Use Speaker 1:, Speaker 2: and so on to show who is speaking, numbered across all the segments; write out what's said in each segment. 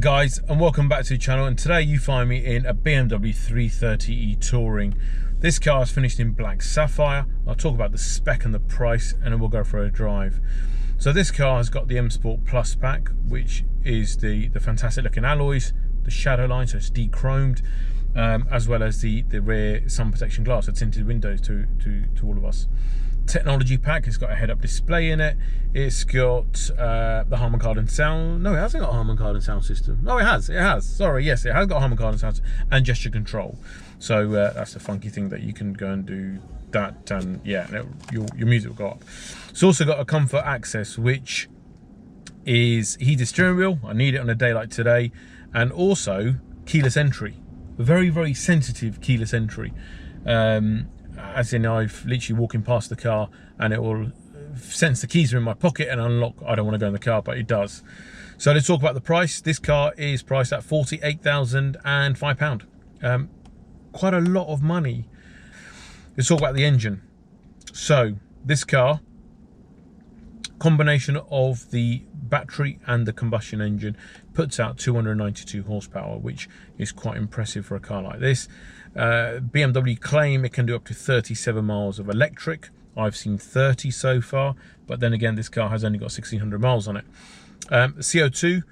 Speaker 1: guys, and welcome back to the channel. And today you find me in a BMW 330e Touring. This car is finished in black sapphire. I'll talk about the spec and the price, and then we'll go for a drive. So this car has got the M Sport Plus pack, which is the fantastic looking alloys, the shadow line, so it's de-chromed, as well as the rear sun protection glass, so tinted windows to all of us. Technology pack, it's got a head-up display in it. It's got the Harman Kardon sound. No, it hasn't got a Harman Kardon sound system. No, it has. Sorry, yes, it has got a Harman Kardon sound and gesture control. So that's a funky thing that you can go and do that, and yeah, your music will go up. It's also got a comfort access, which is heated steering wheel. I need it on a day like today, and also keyless entry. Very, very sensitive keyless entry. As in, I've literally walking past the car and it will sense the keys are in my pocket and unlock. I don't want to go in the car, but it does. So let's talk about the price. This car is priced at £48,005. Quite a lot of money. Let's talk about the engine. So this car, combination of the battery and the combustion engine, puts out 292 horsepower, which is quite impressive for a car like this. BMW claim it can do up to 37 miles of electric. I've seen 30 so far, but then again, this car has only got 1,600 miles on it. CO2,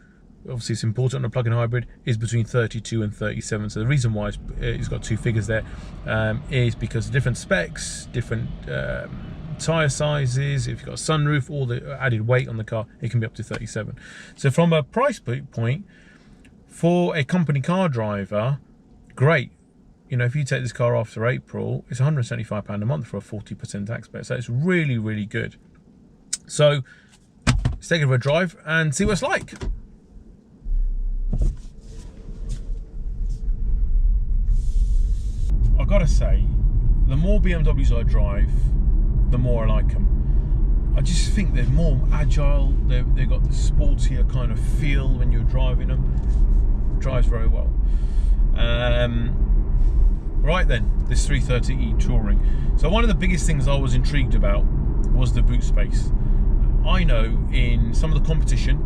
Speaker 1: obviously it's important on a plug-in hybrid, is between 32 and 37. So the reason why it's got two figures there is because of different specs, different tyre sizes. If you've got a sunroof, all the added weight on the car, it can be up to 37. So from a price point, for a company car driver, great. You know, if you take this car after April, it's £175 a month for a 40% tax base. So it's really, really good. So let's take it for a drive and see what it's like. I've got to say, the more BMWs I drive, the more I like them. I just think they're more agile. They've got the sportier kind of feel when you're driving them. It drives very well. Right then, this 330e Touring. So one of the biggest things I was intrigued about was the boot space. I know in some of the competition,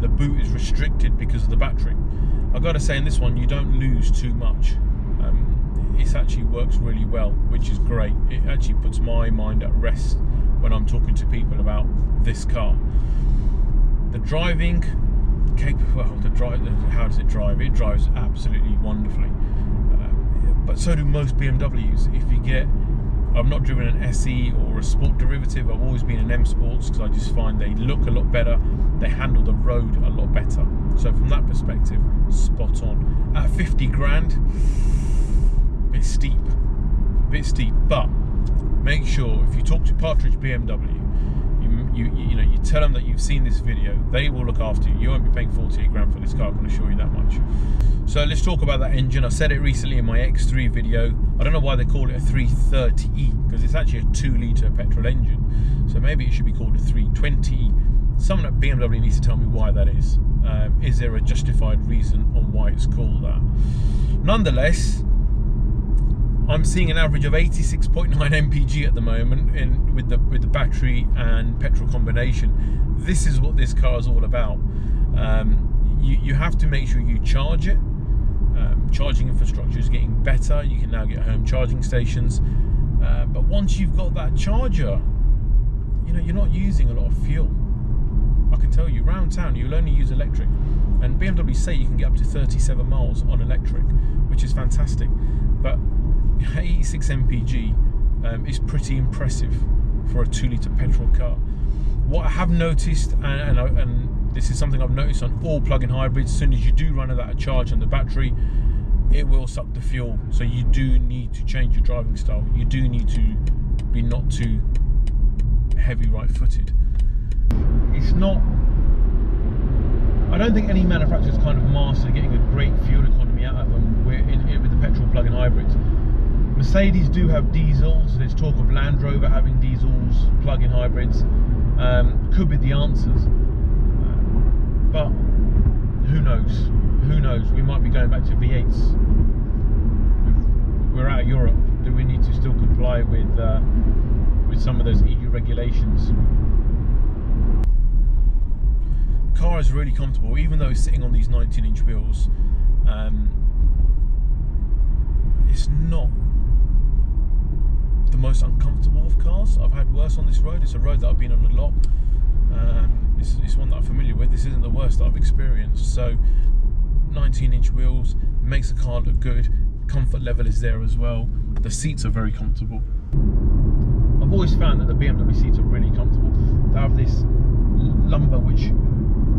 Speaker 1: the boot is restricted because of the battery. I've got to say, in this one, you don't lose too much. It actually works really well, which is great. It actually puts my mind at rest when I'm talking to people about this car. The driving, how does it drive? It drives absolutely wonderfully. But so do most BMWs. If you get, I've not driven an SE or a sport derivative. I've always been in M Sports because I just find they look a lot better. They handle the road a lot better. So from that perspective, spot on. At 50 grand, a bit steep. But make sure if you talk to Partridge BMW, you tell them that you've seen this video. They will look after you. You won't be paying 48 grand for this car, I can assure you that much. So let's talk about that engine. I said it recently in my X3 video. I don't know why they call it a 330e, because it's actually a 2-litre petrol engine. So maybe it should be called a 320e. Someone at BMW needs to tell me why that is. Is there a justified reason on why it's called that? Nonetheless, I'm seeing an average of 86.9 mpg at the moment with the battery and petrol combination. This is what this car is all about. You have to make sure you charge it. Charging infrastructure is getting better. You can now get home charging stations. But once you've got that charger, you're not using a lot of fuel. I can tell you, around town, you'll only use electric. And BMW say you can get up to 37 miles on electric, which is fantastic. But 86 mpg is pretty impressive for a 2-litre petrol car. What I have noticed, and this is something I've noticed on all plug-in hybrids, as soon as you do run out of charge on the battery, it will suck the fuel. So you do need to change your driving style. You do need to be not too heavy right-footed. It's not, I don't think any manufacturer's kind of mastered getting a great fuel economy out of them with the petrol plug-in hybrids. Mercedes do have diesels. There's talk of Land Rover having diesels, plug-in hybrids. Could be the answers. But who knows? Who knows? We might be going back to V8s. We're out of Europe. Do we need to still comply with some of those EU regulations? The car is really comfortable, even though it's sitting on these 19-inch wheels. It's not the most uncomfortable of cars. I've had worse on this road. It's a road that I've been on a lot. It's one that I'm familiar with. This isn't the worst that I've experienced. So 19-inch wheels makes the car look good. Comfort level is there as well. The seats are very comfortable. I've always found that the BMW seats are really comfortable. They have this lumbar which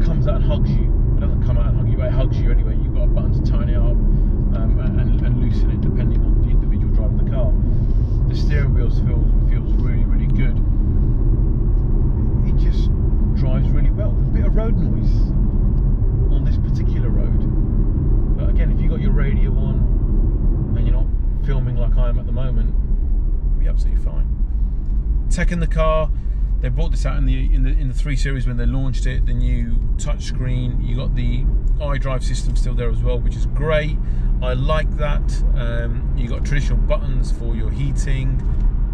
Speaker 1: comes out and hugs you. It doesn't come out and hug you, but it hugs you anyway. You've got a button to turn it up and loosen it depending on the individual driving the car. The steering wheel feels really, really good. It just drives really well. A bit of road noise on this particular road, but again, if you've got your radio on and you're not filming like I am at the moment, it'll be absolutely fine. Tech in the car. They brought this out in the 3 Series when they launched it. The new touchscreen. You got the iDrive system still there as well, which is great. I like that. You got traditional buttons for your heating.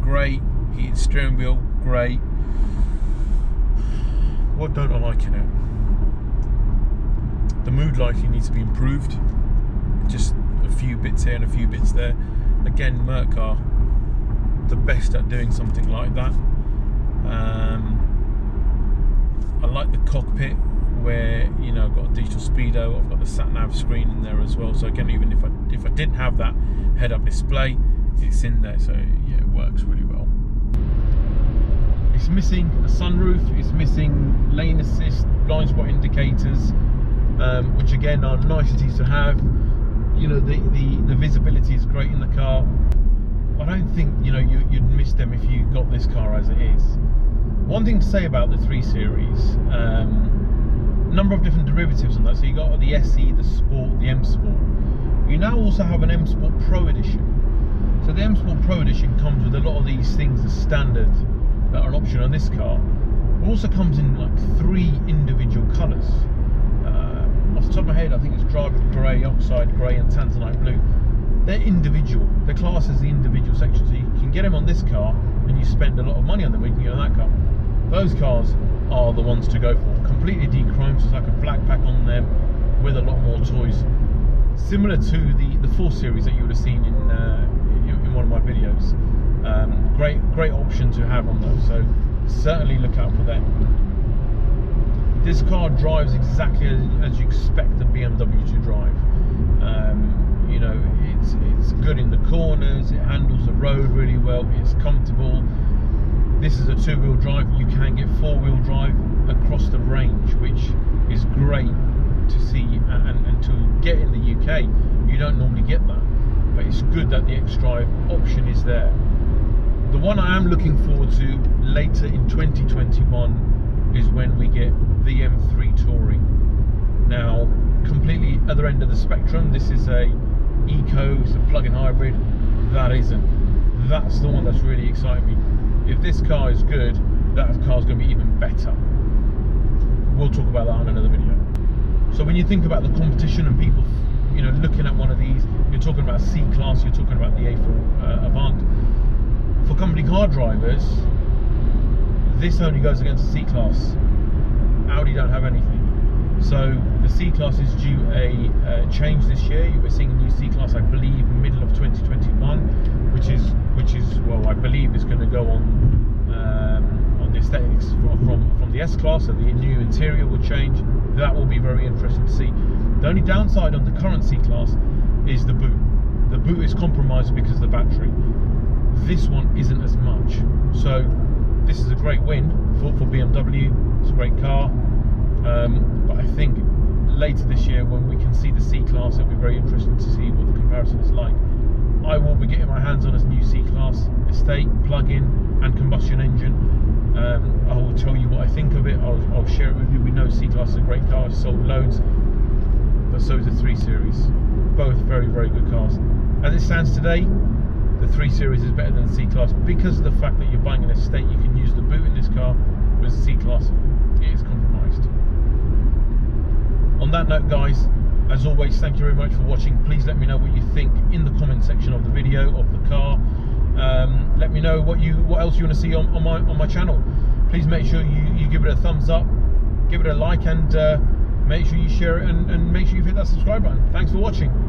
Speaker 1: Great. Heated steering wheel. Great. What don't I like in it? The mood lighting needs to be improved. Just a few bits here and a few bits there. Again, Merc are the best at doing something like that. I like the cockpit where, you know, I've got a digital speedo, I've got the sat nav screen in there as well. So again, even if I didn't have that head-up display, it's in there. So yeah, it works really well. It's missing a sunroof. It's missing lane assist, blind spot indicators, which again are niceties to have. You know, the visibility is great in the car. I don't think, you know, you'd miss them if you got this car as it is. One thing to say about the 3 Series, number of different derivatives on that. So you got the SE, the Sport, the M Sport. You now also have an M Sport Pro Edition. So the M Sport Pro Edition comes with a lot of these things as standard that are an option on this car. It also comes in like 3 individual colours. Off the top of my head, I think it's driver grey, oxide grey, and tanzanite blue. They're individual. They're classed as the individual section. So you can get them on this car, and you spend a lot of money on them. You can get on that car. Those cars are the ones to go for. Completely de-chromed, so it's like a black pack on them with a lot more toys. Similar to the 4 Series that you would have seen in one of my videos. Great option to have on those. So certainly look out for them. This car drives exactly as you expect a BMW to drive. You know, it's good in the corners, it handles the road really well, it's comfortable. This is a 2-wheel drive. You can get 4-wheel drive across the range, which is great to see and to get in the UK. You don't normally get that, but it's good that the X-Drive option is there. The one I am looking forward to later in 2021 is when we get the M3 Touring. Now, completely other end of the spectrum. This is a eco, it's a plug-in hybrid. That isn't. That's the one that's really exciting me. If this car is good, that car's going to be even better. We'll talk about that on another video. So when you think about the competition and people, you know, looking at one of these, you're talking about C-Class, you're talking about the A4 Avant. For company car drivers, this only goes against the C-Class. Audi don't have anything. So the C-Class is due a change this year. We're seeing a new C-Class, I believe, middle of 2021, which is well, I believe is going to go on the aesthetics from the S-Class. So the new interior will change. That will be very interesting to see. The only downside on the current C-Class is the boot. The boot is compromised because of the battery. This one isn't as much. So this is a great win for BMW. It's a great car. But I think later this year, when we can see the C-Class, it'll be very interesting to see what the comparison is like. I will be getting my hands on this new C-Class Estate, plug-in and combustion engine. I will tell you what I think of it. I'll share it with you. We know C-Class is a great car, it's sold loads, but so is the 3 Series. Both very, very good cars. As it stands today, the 3 Series is better than the C-Class because of the fact that you're buying an Estate. You can use the boot in this car, whereas the C-Class, it is compromised. On that note, guys, as always, thank you very much for watching. Please let me know what you think in the comment section of the video, of the car. Let me know what else you want to see on my channel. Please make sure you give it a thumbs up, give it a like, and make sure you share it, and make sure you hit that subscribe button. Thanks for watching.